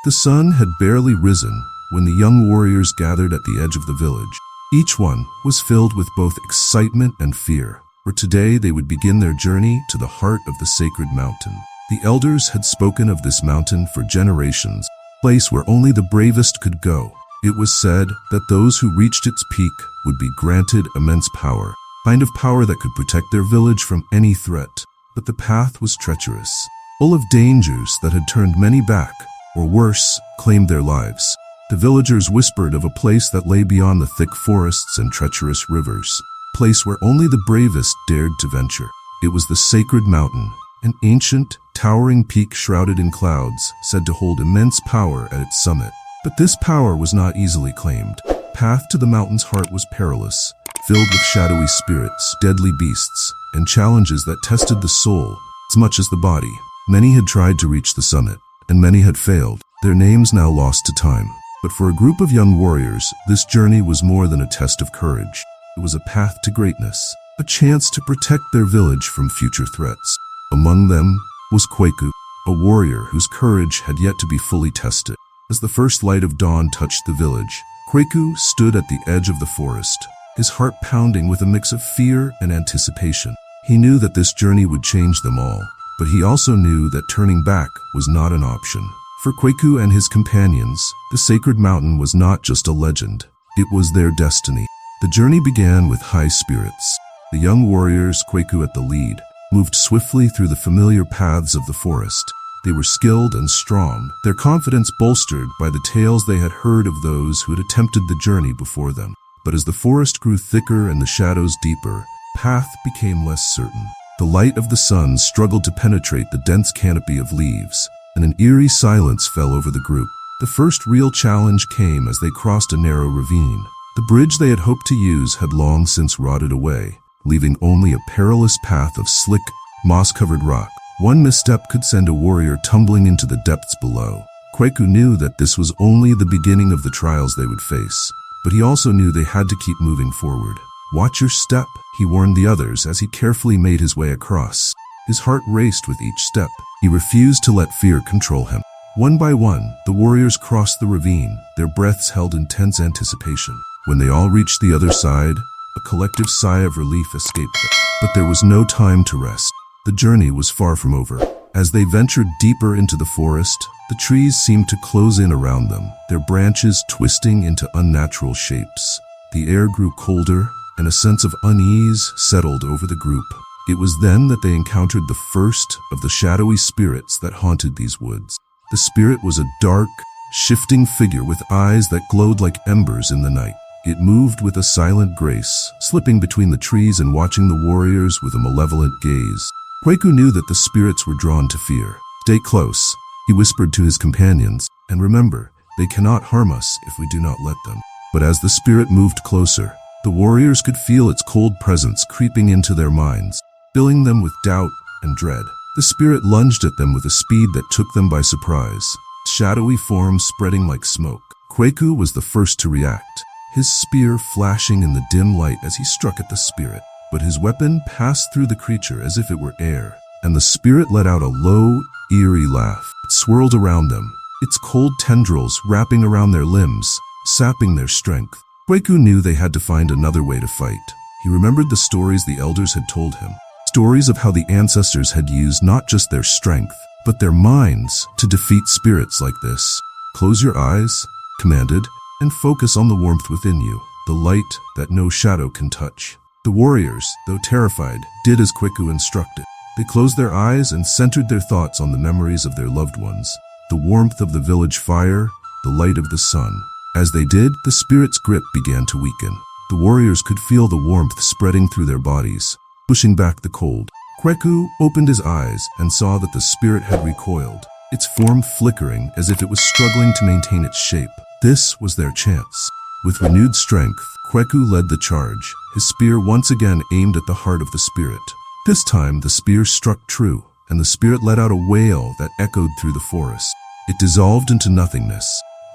The sun had barely risen when the young warriors gathered at the edge of the village. Each one was filled with both excitement and fear, for today they would begin their journey to the heart of the sacred mountain. The elders had spoken of this mountain for generations, a place where only the bravest could go. It was said that those who reached its peak would be granted immense power, a kind of power that could protect their village from any threat. But the path was treacherous, full of dangers that had turned many back, or worse, claimed their lives. The villagers whispered of a place that lay beyond the thick forests and treacherous rivers, a place where only the bravest dared to venture. It was the sacred mountain, an ancient, towering peak shrouded in clouds, said to hold immense power at its summit. But this power was not easily claimed. The path to the mountain's heart was perilous, filled with shadowy spirits, deadly beasts, and challenges that tested the soul as much as the body. Many had tried to reach the summit, and many had failed, their names now lost to time. But for a group of young warriors, this journey was more than a test of courage. It was a path to greatness, a chance to protect their village from future threats. Among them was Kweku, a warrior whose courage had yet to be fully tested. As the first light of dawn touched the village, Kweku stood at the edge of the forest, his heart pounding with a mix of fear and anticipation. He knew that this journey would change them all, but he also knew that turning back was not an option. For Kweku and his companions, the sacred mountain was not just a legend, it was their destiny. The journey began with high spirits. The young warriors, Kweku at the lead, moved swiftly through the familiar paths of the forest. They were skilled and strong, their confidence bolstered by the tales they had heard of those who had attempted the journey before them. But as the forest grew thicker and the shadows deeper, the path became less certain. The light of the sun struggled to penetrate the dense canopy of leaves, and an eerie silence fell over the group. The first real challenge came as they crossed a narrow ravine. The bridge they had hoped to use had long since rotted away, leaving only a perilous path of slick, moss-covered rock. One misstep could send a warrior tumbling into the depths below. Kweku knew that this was only the beginning of the trials they would face, but he also knew they had to keep moving forward. "Watch your step," he warned the others as he carefully made his way across. His heart raced with each step. He refused to let fear control him. One by one, the warriors crossed the ravine, their breaths held in tense anticipation. When they all reached the other side, a collective sigh of relief escaped them. But there was no time to rest. The journey was far from over. As they ventured deeper into the forest, the trees seemed to close in around them, their branches twisting into unnatural shapes. The air grew colder, and a sense of unease settled over the group. It was then that they encountered the first of the shadowy spirits that haunted these woods. The spirit was a dark, shifting figure with eyes that glowed like embers in the night. It moved with a silent grace, slipping between the trees and watching the warriors with a malevolent gaze. Kweku knew that the spirits were drawn to fear. "Stay close," he whispered to his companions, "and remember, they cannot harm us if we do not let them." But as the spirit moved closer, the warriors could feel its cold presence creeping into their minds, filling them with doubt and dread. The spirit lunged at them with a speed that took them by surprise, shadowy form spreading like smoke. Kweku was the first to react, his spear flashing in the dim light as he struck at the spirit. But his weapon passed through the creature as if it were air, and the spirit let out a low, eerie laugh. It swirled around them, its cold tendrils wrapping around their limbs, sapping their strength. Kweku knew they had to find another way to fight. He remembered the stories the elders had told him, stories of how the ancestors had used not just their strength, but their minds to defeat spirits like this. "Close your eyes," commanded, "and focus on the warmth within you, the light that no shadow can touch." The warriors, though terrified, did as Kweku instructed. They closed their eyes and centered their thoughts on the memories of their loved ones, the warmth of the village fire, the light of the sun. As they did, the spirit's grip began to weaken. The warriors could feel the warmth spreading through their bodies, pushing back the cold. Kweku opened his eyes and saw that the spirit had recoiled, its form flickering as if it was struggling to maintain its shape. This was their chance. With renewed strength, Kweku led the charge, his spear once again aimed at the heart of the spirit. This time, the spear struck true, and the spirit let out a wail that echoed through the forest. It dissolved into nothingness,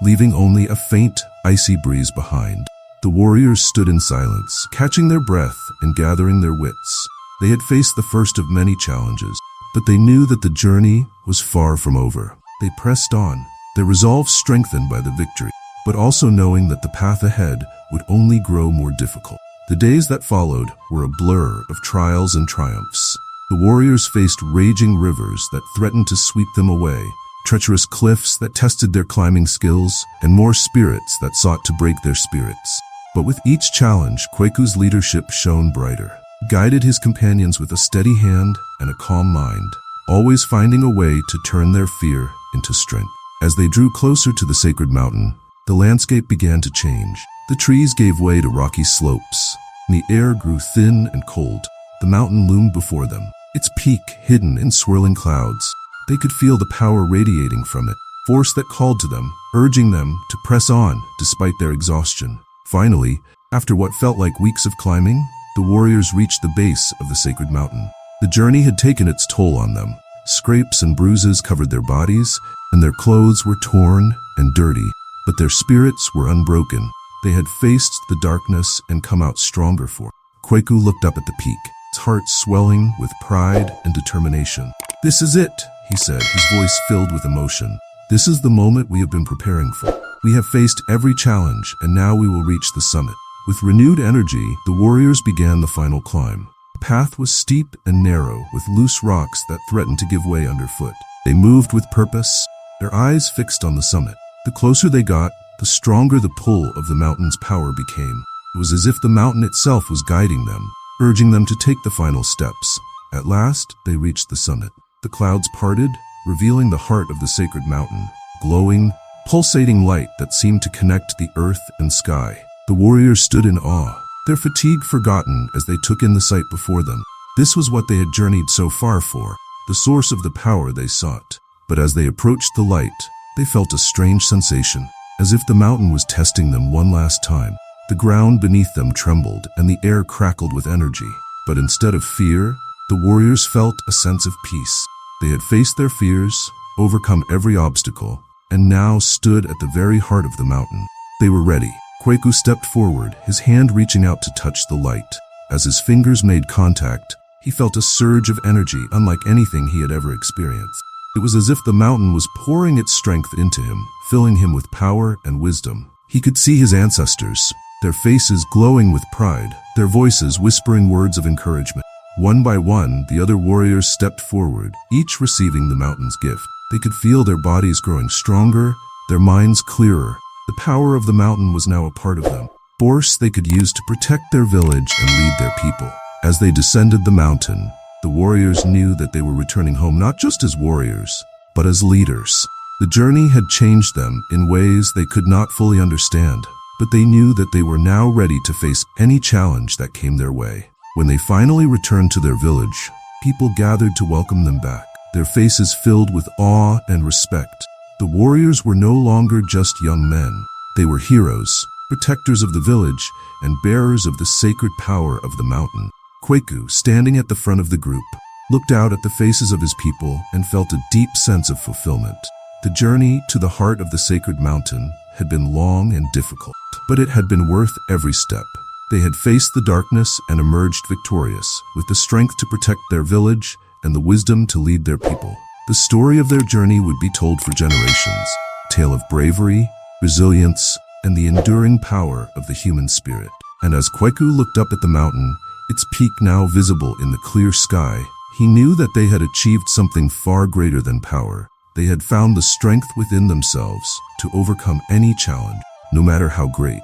leaving only a faint, icy breeze behind. The warriors stood in silence, catching their breath and gathering their wits. They had faced the first of many challenges, but they knew that the journey was far from over. They pressed on, their resolve strengthened by the victory, but also knowing that the path ahead would only grow more difficult. The days that followed were a blur of trials and triumphs. The warriors faced raging rivers that threatened to sweep them away, treacherous cliffs that tested their climbing skills, and more spirits that sought to break their spirits. But with each challenge, Kweku's leadership shone brighter. He guided his companions with a steady hand and a calm mind, always finding a way to turn their fear into strength. As they drew closer to the sacred mountain, the landscape began to change. The trees gave way to rocky slopes, and the air grew thin and cold. The mountain loomed before them, its peak hidden in swirling clouds. They could feel the power radiating from it, force that called to them, urging them to press on despite their exhaustion. Finally, after what felt like weeks of climbing, the warriors reached the base of the sacred mountain. The journey had taken its toll on them. Scrapes and bruises covered their bodies, and their clothes were torn and dirty, but their spirits were unbroken. They had faced the darkness and come out stronger for it. Kweku looked up at the peak, his heart swelling with pride and determination. "This is it," he said, his voice filled with emotion. "This is the moment we have been preparing for. We have faced every challenge, and now we will reach the summit." With renewed energy, the warriors began the final climb. The path was steep and narrow, with loose rocks that threatened to give way underfoot. They moved with purpose, their eyes fixed on the summit. The closer they got, the stronger the pull of the mountain's power became. It was as if the mountain itself was guiding them, urging them to take the final steps. At last, they reached the summit. The clouds parted, revealing the heart of the sacred mountain, glowing, pulsating light that seemed to connect the earth and sky. The warriors stood in awe, their fatigue forgotten as they took in the sight before them. This was what they had journeyed so far for, the source of the power they sought. But as they approached the light, they felt a strange sensation, as if the mountain was testing them one last time. The ground beneath them trembled and the air crackled with energy. But instead of fear, the warriors felt a sense of peace. They had faced their fears, overcome every obstacle, and now stood at the very heart of the mountain. They were ready. Kweku stepped forward, his hand reaching out to touch the light. As his fingers made contact, he felt a surge of energy unlike anything he had ever experienced. It was as if the mountain was pouring its strength into him, filling him with power and wisdom. He could see his ancestors, their faces glowing with pride, their voices whispering words of encouragement. One by one, the other warriors stepped forward, each receiving the mountain's gift. They could feel their bodies growing stronger, their minds clearer. The power of the mountain was now a part of them, force they could use to protect their village and lead their people. As they descended the mountain, the warriors knew that they were returning home not just as warriors, but as leaders. The journey had changed them in ways they could not fully understand, but they knew that they were now ready to face any challenge that came their way. When they finally returned to their village, people gathered to welcome them back, their faces filled with awe and respect. The warriors were no longer just young men. They were heroes, protectors of the village, and bearers of the sacred power of the mountain. Kweku, standing at the front of the group, looked out at the faces of his people and felt a deep sense of fulfillment. The journey to the heart of the sacred mountain had been long and difficult, but it had been worth every step. They had faced the darkness and emerged victorious, with the strength to protect their village and the wisdom to lead their people. The story of their journey would be told for generations, a tale of bravery, resilience, and the enduring power of the human spirit. And as Kweku looked up at the mountain, its peak now visible in the clear sky, he knew that they had achieved something far greater than power. They had found the strength within themselves to overcome any challenge, no matter how great.